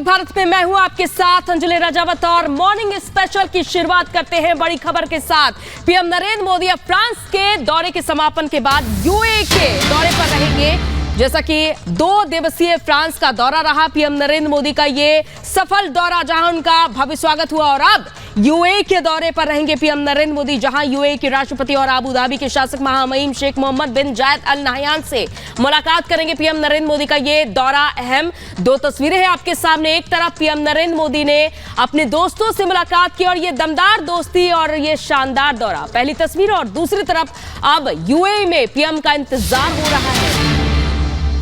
अमृत भारत में मैं हूं आपके साथ अंजलि राजावत और मॉर्निंग स्पेशल की शुरुआत करते हैं बड़ी खबर के साथ। पीएम नरेंद्र मोदी अब फ्रांस के दौरे के समापन के बाद यूएई के दौरे पर रहेंगे। जैसा कि 2 दिवसीय फ्रांस का दौरा रहा पीएम नरेंद्र मोदी का ये सफल दौरा, जहां उनका भव्य स्वागत हुआ, और अब यूएई के दौरे पर रहेंगे पीएम नरेंद्र मोदी, जहां यूएई के राष्ट्रपति और अबू धाबी के शासक महामहिम शेख मोहम्मद बिन जायद अल नाहयान से मुलाकात करेंगे। पीएम नरेंद्र मोदी का ये दौरा अहम। 2 तस्वीरें हैं आपके सामने। एक तरफ पीएम नरेंद्र मोदी ने अपने दोस्तों से मुलाकात की और ये दमदार दोस्ती और ये शानदार दौरा, पहली तस्वीर, और दूसरी तरफ अब यूएई में पीएम का इंतजार हो रहा है।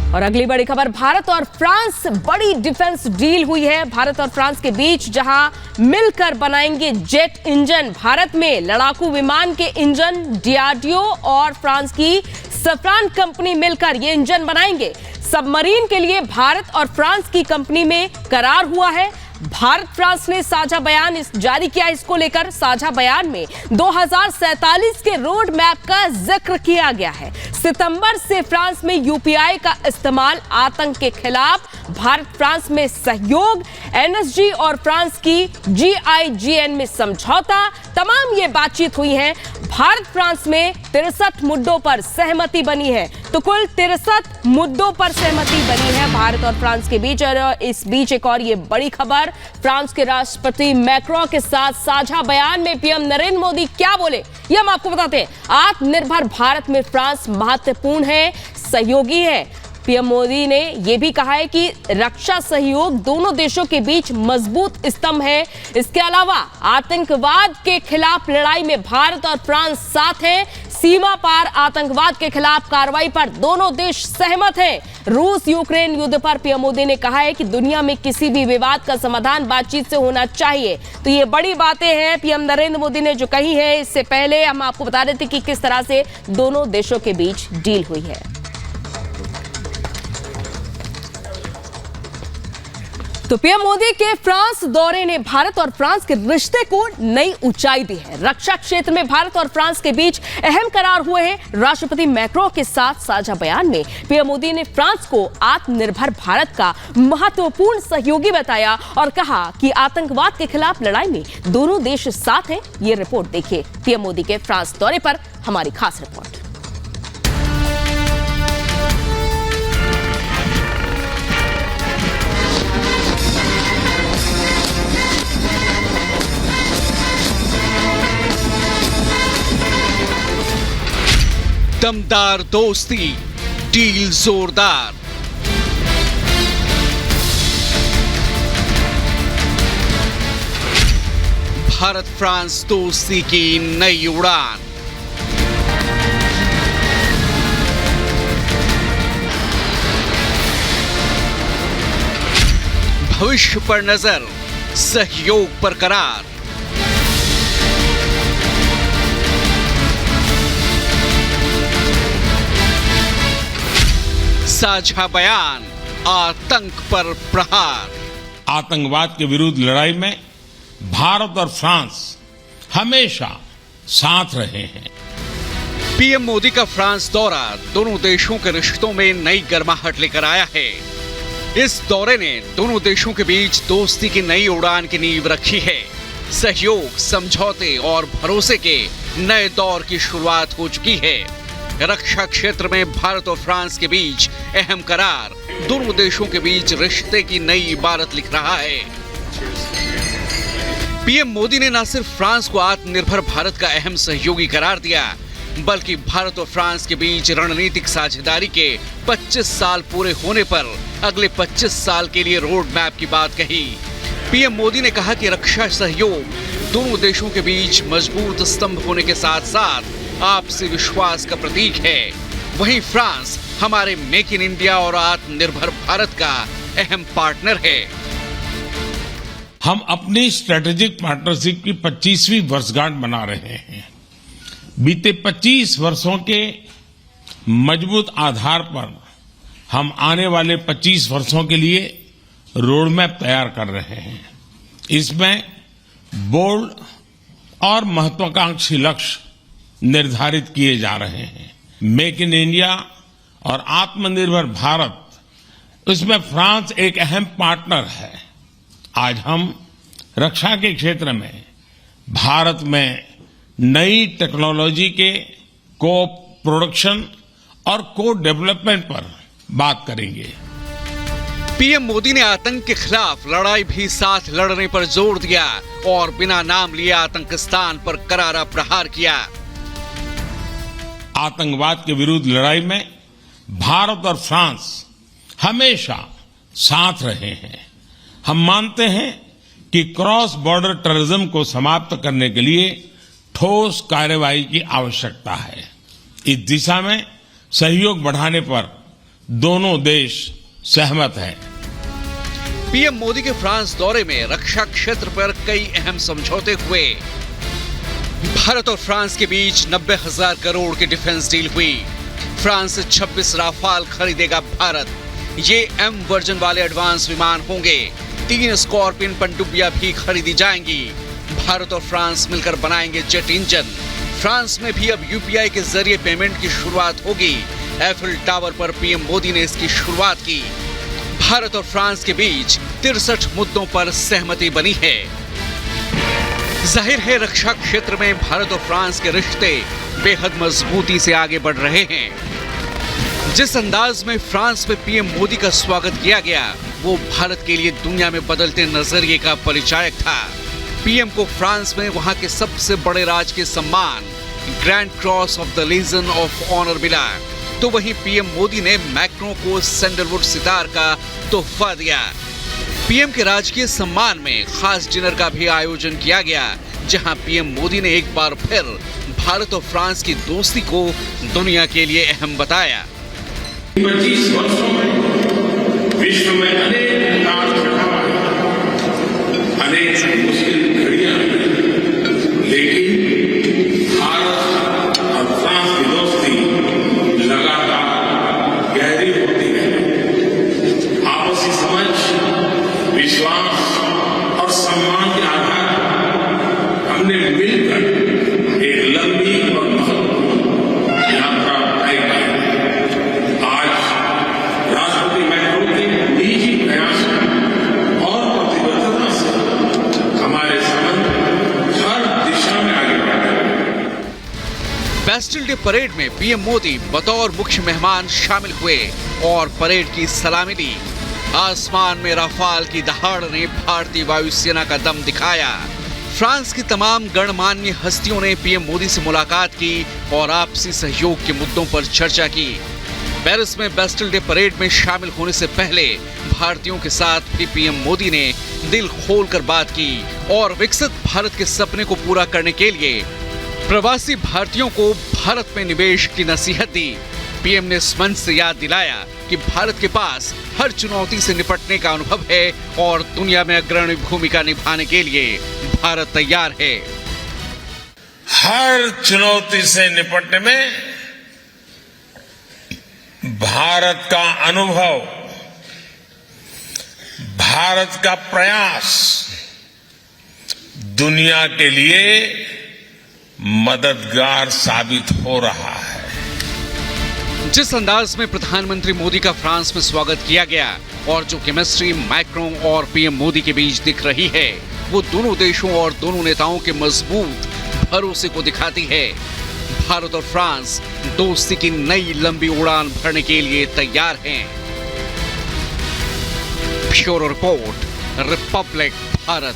और अगली बड़ी खबर, भारत और फ्रांस बड़ी डिफेंस डील हुई है भारत और फ्रांस के बीच, जहां मिलकर बनाएंगे जेट इंजन। भारत में लड़ाकू विमान के इंजन डीआरडीओ और फ्रांस की सफ्रान कंपनी मिलकर ये इंजन बनाएंगे। सबमरीन के लिए भारत और फ्रांस की कंपनी में करार हुआ है। भारत फ्रांस ने साझा बयान जारी किया। इसको लेकर साझा बयान में 2047 के रोड मैप का जिक्र किया गया है। सितंबर से फ्रांस में यूपीआई का इस्तेमाल, आतंक के खिलाफ भारत फ्रांस में सहयोग, एनएसजी और फ्रांस की जीआईजीएन में समझौता, तमाम ये बातचीत हुई है। भारत फ्रांस में 63 मुद्दों पर सहमति बनी है। तो कुल 63 मुद्दों पर सहमति बनी है भारत और फ्रांस के बीच। और इस बीच एक और ये बड़ी खबर, फ्रांस के राष्ट्रपति मैक्रों के साथ साझा बयान में पीएम नरेंद्र मोदी क्या बोले, ये हम आपको बताते हैं। आत्मनिर्भर भारत में फ्रांस महत्वपूर्ण है, सहयोगी है। पीएम मोदी ने यह भी कहा है कि रक्षा सहयोग दोनों देशों के बीच मजबूत स्तंभ है। इसके अलावा आतंकवाद के खिलाफ लड़ाई में भारत और फ्रांस साथ हैं। सीमा पार आतंकवाद के खिलाफ कार्रवाई पर दोनों देश सहमत हैं। रूस यूक्रेन युद्ध पर पीएम मोदी ने कहा है कि दुनिया में किसी भी विवाद का समाधान बातचीत से होना चाहिए। तो ये बड़ी बातें हैं पीएम नरेंद्र मोदी ने जो कही है। इससे पहले हम आपको बता रहे थे कि किस तरह से दोनों देशों के बीच डील हुई है। तो पीएम मोदी के फ्रांस दौरे ने भारत और फ्रांस के रिश्ते को नई ऊंचाई दी है। रक्षा क्षेत्र में भारत और फ्रांस के बीच अहम करार हुए हैं। राष्ट्रपति मैक्रों के साथ साझा बयान में पीएम मोदी ने फ्रांस को आत्मनिर्भर भारत का महत्वपूर्ण सहयोगी बताया और कहा कि आतंकवाद के खिलाफ लड़ाई में दोनों देश साथ हैं। ये रिपोर्ट देखिए, पीएम मोदी के फ्रांस दौरे पर हमारी खास रिपोर्ट। दमदार दोस्ती, डील जोरदार। भारत फ्रांस दोस्ती की नई उड़ान। भविष्य पर नजर, सहयोग पर करार। साझा बयान, आतंक पर प्रहार। आतंकवाद के विरुद्ध लड़ाई में भारत और फ्रांस हमेशा साथ रहे हैं। पीएम मोदी का फ्रांस दौरा दोनों देशों के रिश्तों में नई गर्माहट लेकर आया है। इस दौरे ने दोनों देशों के बीच दोस्ती की नई उड़ान की नींव रखी है। सहयोग, समझौते और भरोसे के नए दौर की शुरुआत हो चुकी है। रक्षा क्षेत्र में भारत और फ्रांस के बीच अहम करार दोनों देशों के बीच रिश्ते की नई इबारत लिख रहा है। पीएम मोदी ने न सिर्फ फ्रांस को आत्मनिर्भर भारत का अहम सहयोगी करार दिया, बल्कि भारत और फ्रांस के बीच रणनीतिक साझेदारी के 25 साल पूरे होने पर अगले 25 साल के लिए रोड मैप की बात कही। पीएम मोदी ने कहा कि रक्षा सहयोग दोनों देशों के बीच मजबूत स्तंभ होने के साथ साथ आपसी विश्वास का प्रतीक है। वहीं फ्रांस हमारे मेक इन इंडिया और आत्मनिर्भर भारत का अहम पार्टनर है। हम अपनी स्ट्रेटेजिक पार्टनरशिप की 25वीं वर्षगांठ मना रहे हैं। बीते 25 वर्षों के मजबूत आधार पर हम आने वाले 25 वर्षों के लिए रोड मैप तैयार कर रहे हैं। इसमें बोल्ड और महत्वाकांक्षी लक्ष्य निर्धारित किए जा रहे हैं। मेक इन इंडिया और आत्मनिर्भर भारत, इसमें फ्रांस एक अहम पार्टनर है। आज हम रक्षा के क्षेत्र में भारत में नई टेक्नोलॉजी के को प्रोडक्शन और को डेवलपमेंट पर बात करेंगे। पीएम मोदी ने आतंक के खिलाफ लड़ाई भी साथ लड़ने पर जोर दिया और बिना नाम लिए आतंकिस्तान पर करारा प्रहार किया। आतंकवाद के विरुद्ध लड़ाई में भारत और फ्रांस हमेशा साथ रहे हैं। हम मानते हैं कि क्रॉस बॉर्डर टेररिज्म को समाप्त करने के लिए ठोस कार्रवाई की आवश्यकता है। इस दिशा में सहयोग बढ़ाने पर दोनों देश सहमत हैं। पीएम मोदी के फ्रांस दौरे में रक्षा क्षेत्र पर कई अहम समझौते हुए। भारत और फ्रांस के बीच 90,000 करोड़ की डिफेंस डील हुई। फ्रांस से 26 राफाल खरीदेगा भारत। ये एम वर्जन वाले एडवांस विमान होंगे। 3 स्कॉर्पियन पनडुब्बियां भी खरीदी जाएंगी। भारत और फ्रांस मिलकर बनाएंगे जेट इंजन। फ्रांस में भी अब यूपीआई के जरिए पेमेंट की शुरुआत होगी। एफिल टावर पर पीएम मोदी ने इसकी शुरुआत की। भारत और फ्रांस के बीच 63 मुद्दों पर सहमति बनी है। जाहिर है रक्षा क्षेत्र में भारत और फ्रांस के रिश्ते बेहद मजबूती से आगे बढ़ रहे हैं। जिस अंदाज में फ्रांस में पीएम मोदी का स्वागत किया गया वो भारत के लिए दुनिया में बदलते नजरिए का परिचायक था। पीएम को फ्रांस में वहां के सबसे बड़े राजकीय सम्मान Grand Cross of the Legion of Honour मिला, तो वहीं पीएम मोदी ने मैक्रों को सैंडलवुड सितार का तोहफा दिया। पीएम के राजकीय सम्मान में खास डिनर का भी आयोजन किया गया, जहां पीएम मोदी ने एक बार फिर भारत और फ्रांस की दोस्ती को दुनिया के लिए अहम बताया। 25 वर्षों में विश्व में अनेक उतार चढ़ाव, अनेक मुश्किल घड़ियां, लेकिन भारत और फ्रांस की दोस्ती लगातार गहरी होती है। आपसी समझ, विश्वास और सम्मान के आधार पर हमने मिलकर एक लंबी और महत्वपूर्ण यात्रा तय की। आज राष्ट्रपति मैक्रों के निजी प्रयास और प्रतिबद्धता से हमारे संबंध हर दिशा में आगे बढ़ रहे हैं। बेस्टिल डे परेड में पीएम मोदी बतौर मुख्य मेहमान शामिल हुए और परेड की सलामी ली। आसमान में राफाल की दहाड़ ने भारतीय वायुसेना का दम दिखाया। फ्रांस की तमाम गणमान्य हस्तियों ने पीएम मोदी से मुलाकात की और आपसी सहयोग के मुद्दों पर चर्चा की। पेरिस में बेस्टिल डे परेड में शामिल होने से पहले भारतीयों के साथ भी पीएम मोदी ने दिल खोलकर बात की और विकसित भारत के सपने को पूरा करने के लिए प्रवासी भारतीयों को भारत में निवेश की नसीहत दी। पीएम ने इस मंच से याद दिलाया कि भारत के पास हर चुनौती से निपटने का अनुभव है और दुनिया में अग्रणी भूमिका निभाने के लिए भारत तैयार है। हर चुनौती से निपटने में भारत का अनुभव, भारत का प्रयास दुनिया के लिए मददगार साबित हो रहा है। जिस अंदाज में प्रधानमंत्री मोदी का फ्रांस में स्वागत किया गया और जो केमिस्ट्री मैक्रों और पीएम मोदी के बीच दिख रही है वो दोनों देशों और दोनों नेताओं के मजबूत भरोसे को दिखाती है। भारत और फ्रांस दोस्ती की नई लंबी उड़ान भरने के लिए तैयार हैं। Bureau report, Republic Bharat.